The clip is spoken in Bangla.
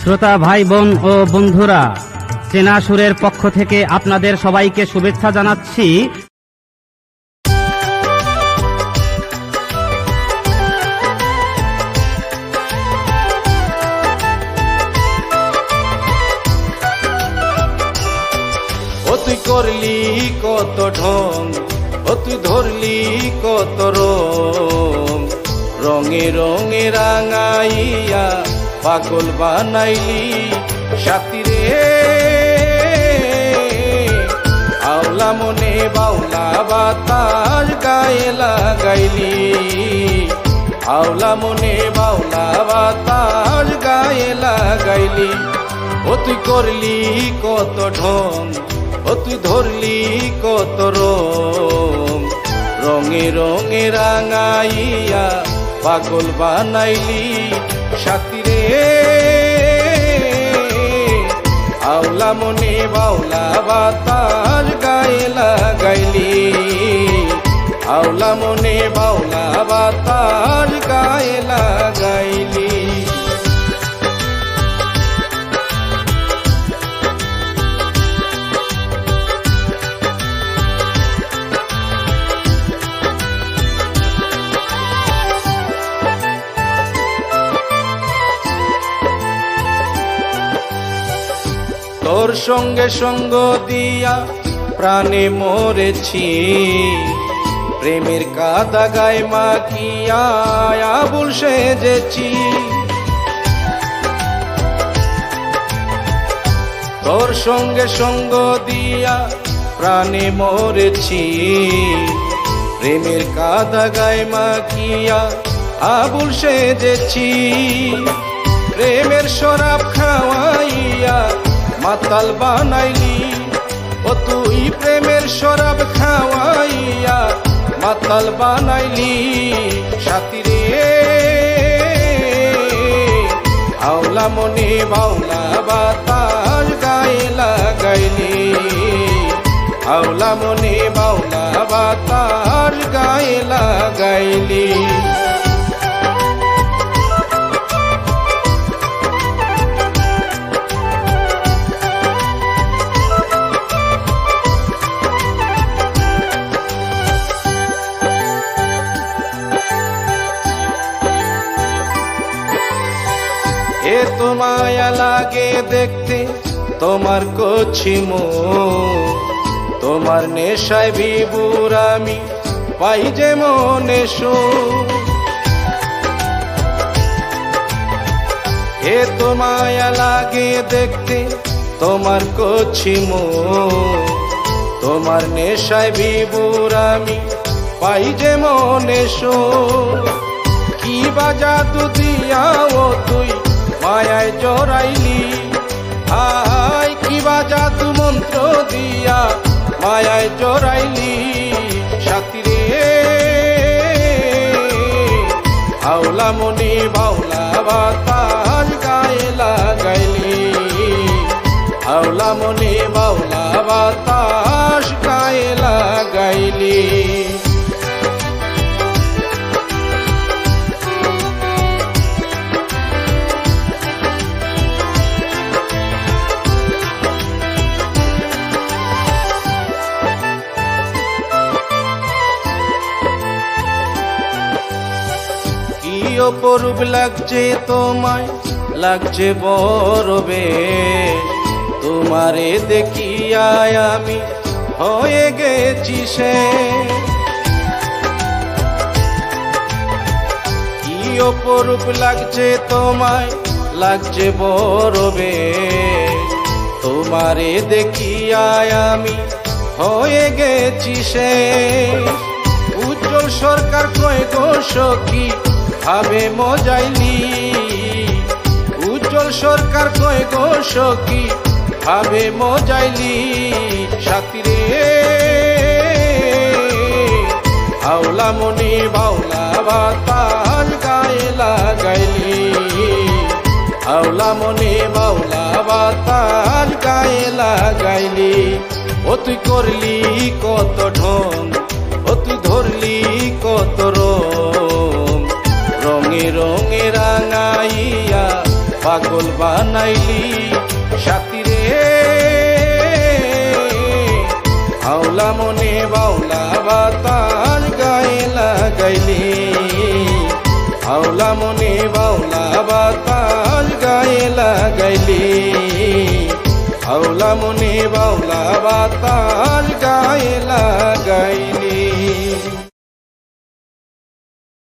শ্রোতা ভাই বোন ও বন্ধুরা, চেনা সুরের পক্ষ থেকে আপনাদের সবাইকে শুভেচ্ছা জানাচ্ছি। ও তুই করলি কত ঢং, ও তুই ধরলি কত রং, রঙে রঙে রাঙাইয়া পাগল বানাইলি সাথী রে। আওলা মনে বাউলা বাতাস গায়ে লাগাইলি, আওলা মনে বাউলা বাতাস গায়ে লাগাইলি। ও তুই করলি কত ঢং, ও তুই ধরলি কত রং, রঙে রঙে রাঙাইয়া পাগল বানাইলি সাথী রে। আওলা মনে বাউলা বাতাস গায়ে লাগাইলি, আওলা মনে বাউলা বাতাস গায়ে লাগাইলি। তোর সঙ্গে সঙ্গ দিয়া প্রাণে মরেছি, প্রেমের কাদা গায়ে মাখিয়া আবুল সেজেছি। তোর সঙ্গে সঙ্গ দিয়া প্রাণে মরেছি, প্রেমের কাদা গায়ে মাখিয়া আবুল সেজেছি। প্রেমের শরাব খাওয়াইয়া মাতাল বানাইলি, ও তুই প্রেমের শরাব খাওয়াইয়া মাতাল বানাইলি সাথী রে। আওলা মনে বাউলা বাতাস গায়ে লাগাইলি, আওলা মনে বাউলা বাতাস গায়ে লাগাইলি। এ তো মায়া লাগে দেখতে তোমার কচি মুখ, তোমার নেশায় বিভোর আমি পাই যে মনে সুখ। এ তো মায়া লাগে দেখতে তোমার কচি মুখ, তোমার নেশায় বিভোর আমি পাই যে মনে সুখ। কি বা জাদু দিয়া ও তুই মায়ায় জড়াইলি, হায় কি বা জাদু মন্ত্র দিয়া মায়ায় জড়াইলি সাথী রে। আওলা মনে বাউলা বাতাস গায়ে লাগাইলি, আওলা মনে বাউলা বাতাস গায়ে লাগাইলি। অপরূপ লাগছে তোমায়, লাগছে বড় বেশ, তোমারে দেখিয়া আমি হয়ে গেছি শেষ। কি অপরূপ লাগছে তোমায়, লাগছে বড় বেশ, তোমারে দেখিয়া আমি হয়ে গেছি শেষ। উজ্জ্বল সরকার কয় গো সখী ভাবে মজাইলি, উজ্জ্বল সরকার কয় গো সখী ভাবে মজাইলি সাথী রে। আওলা মনে বাউলা বাতাস গায়ে লাগাইলি, আওলা মনে বাউলা বাতাস গায়ে লাগাইলি। ও তুই করলি কত ঢং, ও তুই ধরলি কত রং, রঙে রঙে রাঙাইয়া পাগল বানাইলি সাথী রে হাওলা মনে বাউলা বাতাস গায়ে লাগাইলি হাওলা মনে বাউলা বাতাস গায়ে লাগাইলি হাওলা মনে বাউলা বাতাস গায়ে লাগাইলি